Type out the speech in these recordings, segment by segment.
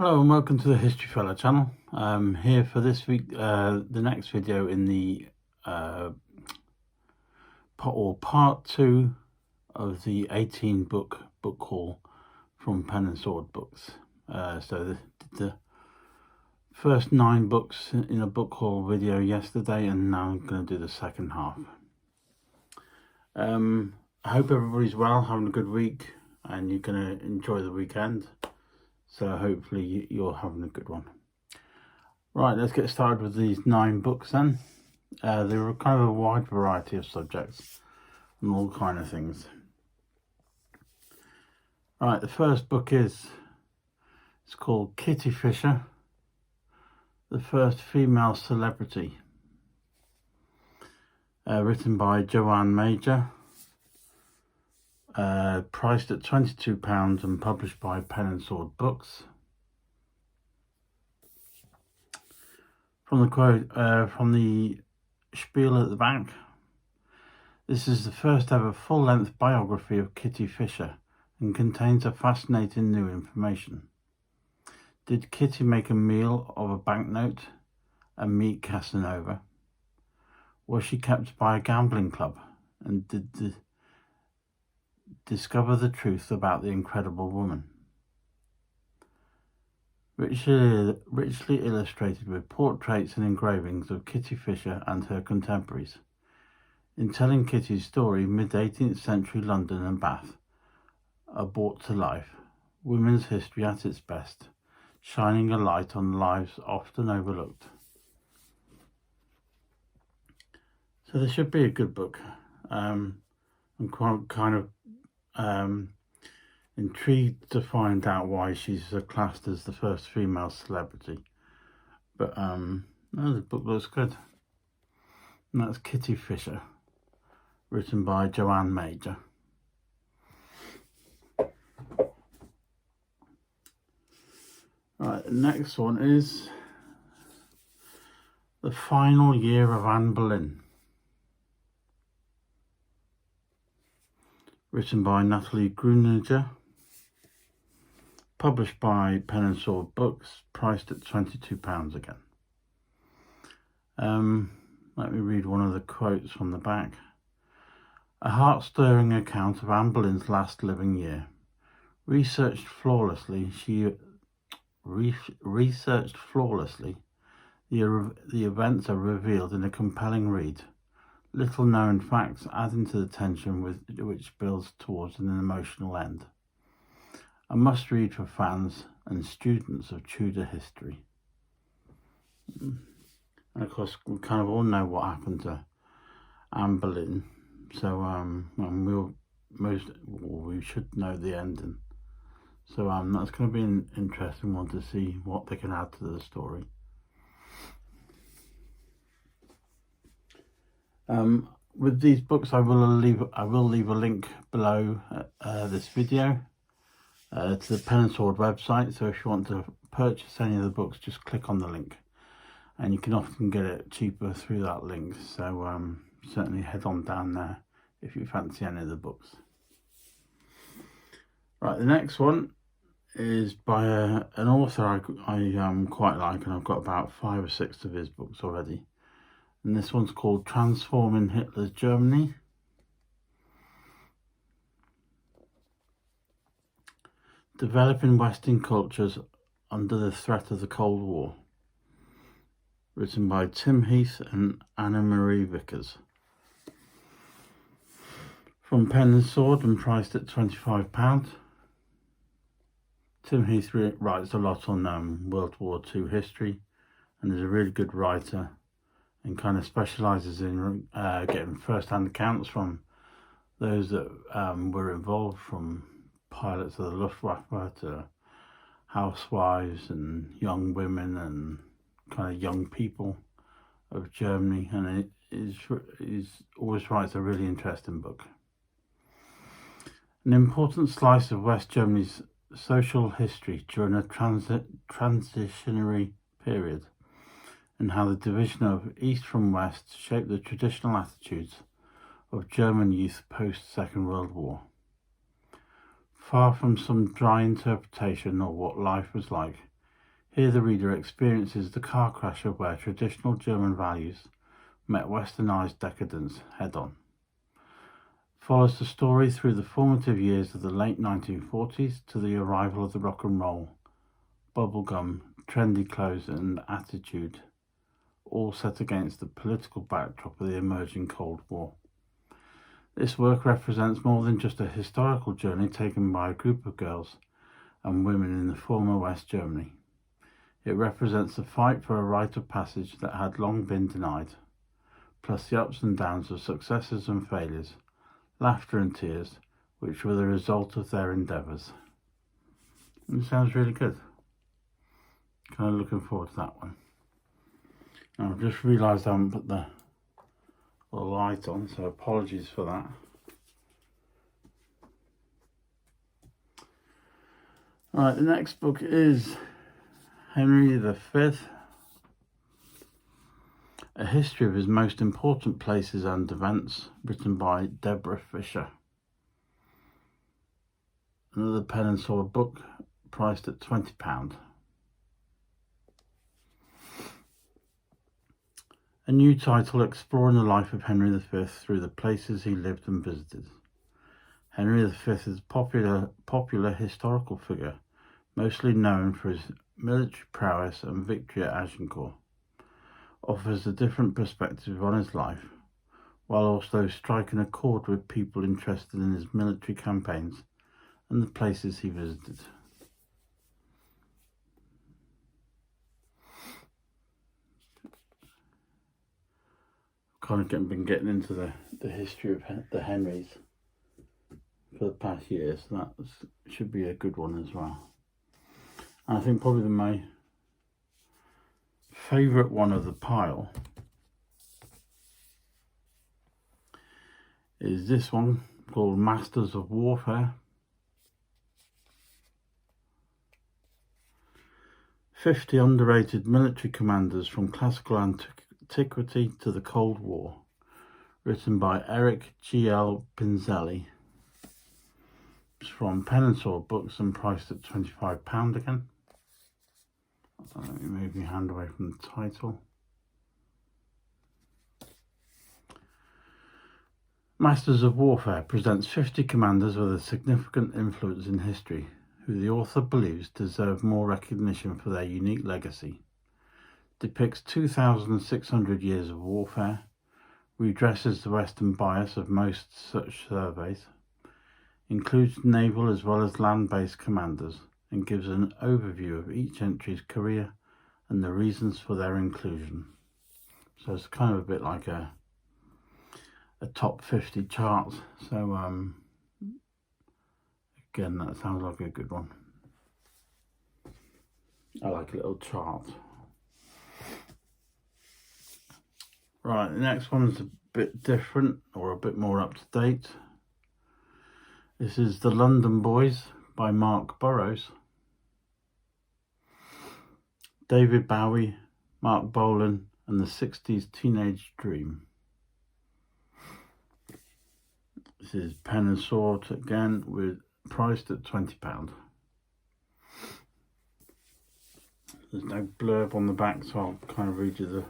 Hello and welcome to the History Fella channel. Here for this week, the next video in the part 2 of the 18 book haul from Pen and Sword Books. So the first 9 books in a book haul video yesterday, and now I'm going to do the second half. I hope everybody's well, having a good week, and you're going to enjoy the weekend. So hopefully you're having a good one. Right, let's get started with these 9 books then. They were kind of a wide variety of subjects and all kind of things. Right, the first book it's called Kitty Fisher, the First Female Celebrity. Written by Joanne Major. Priced at £22 and published by Pen and Sword Books. From the quote, from the spiel at the back, this is the first ever full-length biography of Kitty Fisher and contains a fascinating new information. Did Kitty make a meal of a banknote and meet Casanova? Was she kept by a gambling club? And did discover the truth about the incredible woman? Richly illustrated with portraits and engravings of Kitty Fisher and her contemporaries. In telling Kitty's story, mid-18th century London and Bath are brought to life, women's history at its best, shining a light on lives often overlooked. So this should be a good book. I'm kind of intrigued to find out why she's classed as the first female celebrity, but no, the book looks good, and that's Kitty Fisher, written by Joanne Major. Right, the next one is The Final Year of Anne Boleyn, written by Natalie Gruner, published by Pen and Sword Books, priced at £22 again. Let me read one of the quotes from the back. A heart-stirring account of Anne Boleyn's last living year. Researched flawlessly, the events are revealed in a compelling read. Little known facts adding to the tension which builds towards an emotional end. A must read for fans and students of Tudor history. And of course, we kind of all know what happened to Anne Boleyn, so we should know the ending. So that's going to be an interesting one to see what they can add to the story. With these books, I will leave a link below this video to the Pen and Sword website. So if you want to purchase any of the books, just click on the link, and you can often get it cheaper through that link. So certainly head on down there if you fancy any of the books. Right, the next one is by an author I quite like, and I've got about 5 or 6 of his books already. And this one's called Transforming Hitler's Germany. Developing Western Cultures Under the Threat of the Cold War. Written by Tim Heath and Anna Marie Vickers. From Pen and Sword and priced at £25. Tim Heath writes a lot on World War II history, and is a really good writer, and kind of specialises in getting first-hand accounts from those that were involved, from pilots of the Luftwaffe to housewives and young women and kind of young people of Germany, and he always writes a really interesting book. An important slice of West Germany's social history during a transitionary period, and how the division of East from West shaped the traditional attitudes of German youth post-Second World War. Far from some dry interpretation of what life was like Here the reader experiences the car crash of where traditional German values met westernized decadence head-on. Follows the story through the formative years of the late 1940s to the arrival of the rock and roll, bubblegum, trendy clothes and attitude, all set against the political backdrop of the emerging Cold War. This work represents more than just a historical journey taken by a group of girls and women in the former West Germany. It represents the fight for a rite of passage that had long been denied, plus the ups and downs of successes and failures, laughter and tears, which were the result of their endeavours. It sounds really good. Kind of looking forward to that one. Now, I've just realised I haven't put the light on, so apologies for that. Alright, the next book is Henry V, A History of His Most Important Places and Events, written by Deborah Fisher. Another pen and sword book, priced at £20. A new title exploring the life of Henry V through the places he lived and visited. Henry V is a popular historical figure, mostly known for his military prowess and victory at Agincourt. Offers a different perspective on his life, while also striking a chord with people interested in his military campaigns and the places he visited. Kind of been getting into the history of the Henrys for the past year, so that should be a good one as well. And I think probably my favourite one of the pile is this one called Masters of Warfare. 50 underrated military commanders from classical antiquity to the Cold War, written by Eric G.L. Pinzelli. It's from Pen and Sword Books and priced at £25 again. Let me move my hand away from the title. Masters of Warfare presents 50 commanders with a significant influence in history, who the author believes deserve more recognition for their unique legacy. Depicts 2,600 years of warfare, redresses the Western bias of most such surveys, includes naval as well as land-based commanders, and gives an overview of each entry's career and the reasons for their inclusion. So it's kind of a bit like a top 50 chart. So again, that sounds like a good one. I like a little chart. Right, the next one's a bit different, or a bit more up to date. This is The London Boys by Mark Burrows. David Bowie, Mark Bolan and the 60s Teenage Dream. This is Pen and Sword again, with priced at £20. There's no blurb on the back, so I'll kind of read you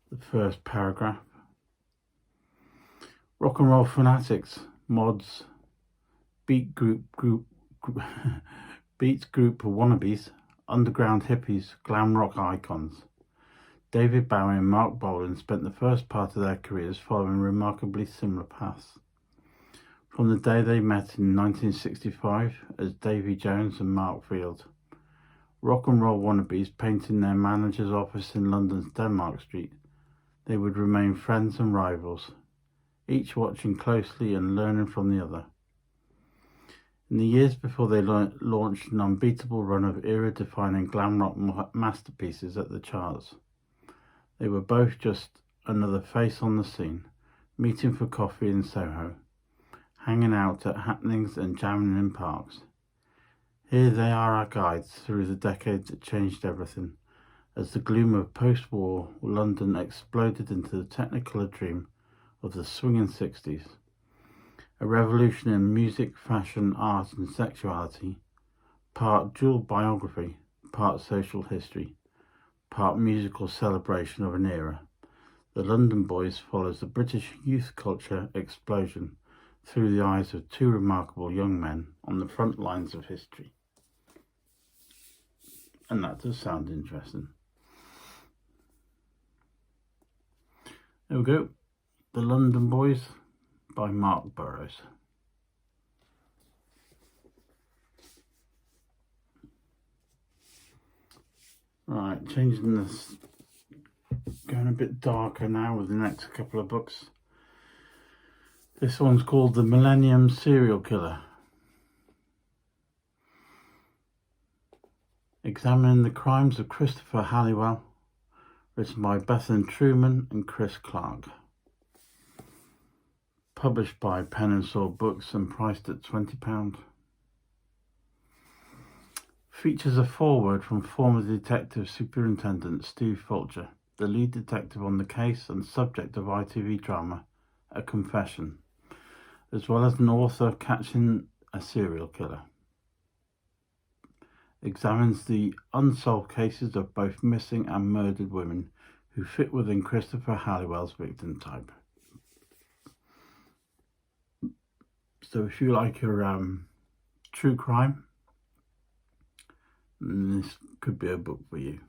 the first paragraph. Rock and roll fanatics, mods, beat group wannabes, underground hippies, glam rock icons. David Bowie and Mark Bolan spent the first part of their careers following remarkably similar paths. From the day they met in 1965 as Davy Jones and Mark Field, rock and roll wannabes painting their manager's office in London's Denmark Street, they would remain friends and rivals, each watching closely and learning from the other. In the years before they launched an unbeatable run of era-defining glam rock masterpieces at the charts, they were both just another face on the scene, meeting for coffee in Soho, hanging out at happenings and jamming in parks. Here they are, our guides through the decade that changed everything, as the gloom of post-war London exploded into the technicolor dream of the swinging 60s. A revolution in music, fashion, art and sexuality, part dual biography, part social history, part musical celebration of an era. The London Boys follows the British youth culture explosion through the eyes of two remarkable young men on the front lines of history. And that does sound interesting. There we go. The London Boys by Mark Burrows. Right, changing this, going a bit darker now with the next couple of books. This one's called The Millennium Serial Killer. Examining the Crimes of Christopher Halliwell, written by Bethan Truman and Chris Clark. Published by Pen and Sword Books and priced at £20. Features a foreword from former Detective Superintendent Steve Fulcher, the lead detective on the case and subject of ITV drama A Confession, as well as an author catching a serial killer. Examines the unsolved cases of both missing and murdered women who fit within Christopher Halliwell's victim type. So if you like your true crime, this could be a book for you.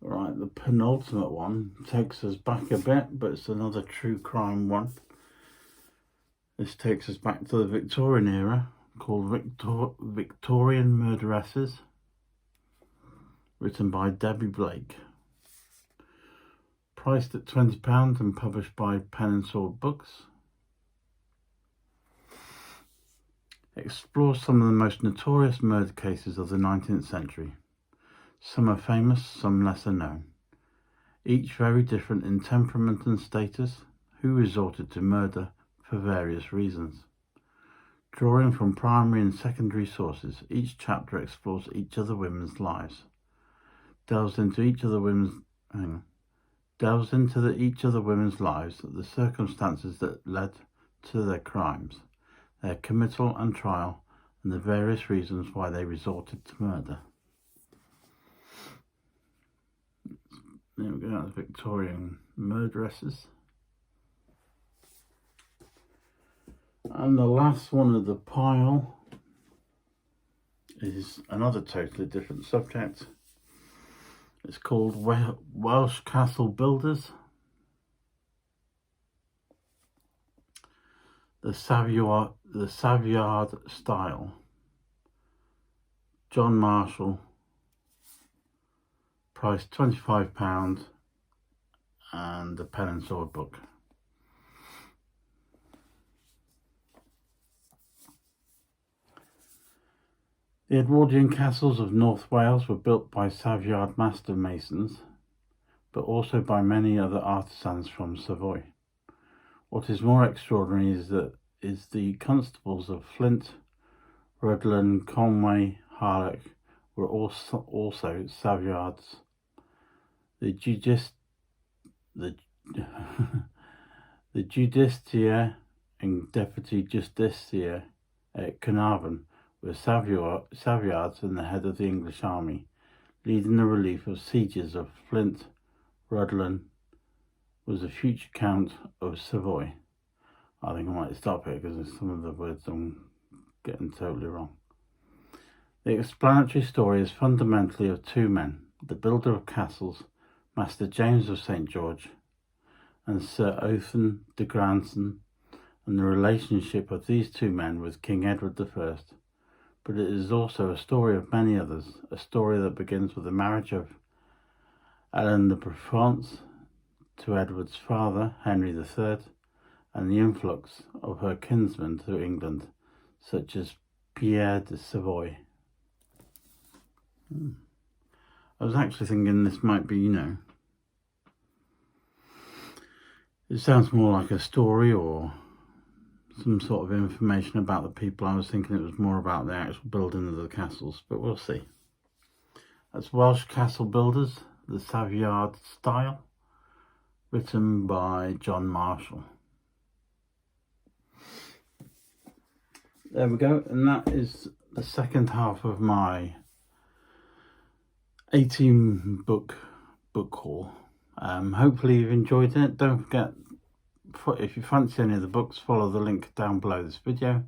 Right, the penultimate one takes us back a bit, but it's another true crime one. This takes us back to the Victorian era, called Victorian Murderesses, written by Debbie Blake. Priced at £20 and published by Pen and Sword Books. Explores some of the most notorious murder cases of the 19th century. Some are famous, some lesser known. Each very different in temperament and status, who resorted to murder for various reasons. Drawing from primary and secondary sources, each chapter explores each of the women's lives. Delves into each of the women's lives, the circumstances that led to their crimes, their committal and trial, and the various reasons why they resorted to murder. There we go, that's Victorian Murderesses. And the last one of the pile is another totally different subject. It's called Welsh Castle Builders. The Savoyard Style. John Marshall. Price £25 and a Pen and Sword book. The Edwardian castles of North Wales were built by Savoyard master masons, but also by many other artisans from Savoy. What is more extraordinary is the constables of Flint, Rhuddlan, Conway, Harlech were also Savoyards. The Justiciar and Deputy Justiciar at Carnarvon were Savoyards and the head of the English army, leading the relief of sieges of Flint. Rhuddlan was the future Count of Savoy. I think I might stop here because some of the words I'm getting totally wrong. The explanatory story is fundamentally of two men, the builder of castles, Master James of St. George, and Sir Othan de Granson, and the relationship of these two men with King Edward I. But it is also a story of many others, a story that begins with the marriage of Ellen de Provence to Edward's father, Henry III, and the influx of her kinsmen to England, such as Pierre de Savoy. I was actually thinking this might be, it sounds more like a story or some sort of information about the people. I was thinking it was more about the actual building of the castles, but we'll see. That's Welsh Castle Builders, the Savoyard Style, written by John Marshall. there we go, and that is the second half of my 18 book haul. Hopefully you've enjoyed it. Don't forget, if you fancy any of the books, follow the link down below this video.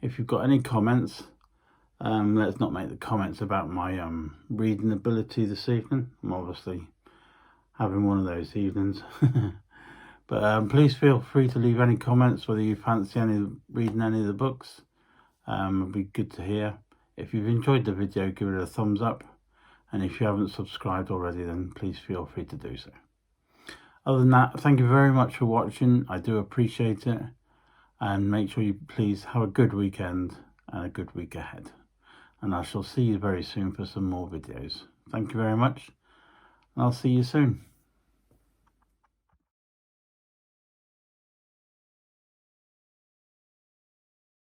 If you've got any comments, let's not make the comments about my reading ability this evening. I'm obviously having one of those evenings. But please feel free to leave any comments, whether you fancy reading any of the books. It'd be good to hear. If you've enjoyed the video, give it a thumbs up. And if you haven't subscribed already, then please feel free to do so. Other than that, thank you very much for watching. I do appreciate it. And make sure you please have a good weekend and a good week ahead. And I shall see you very soon for some more videos. Thank you very much. And I'll see you soon.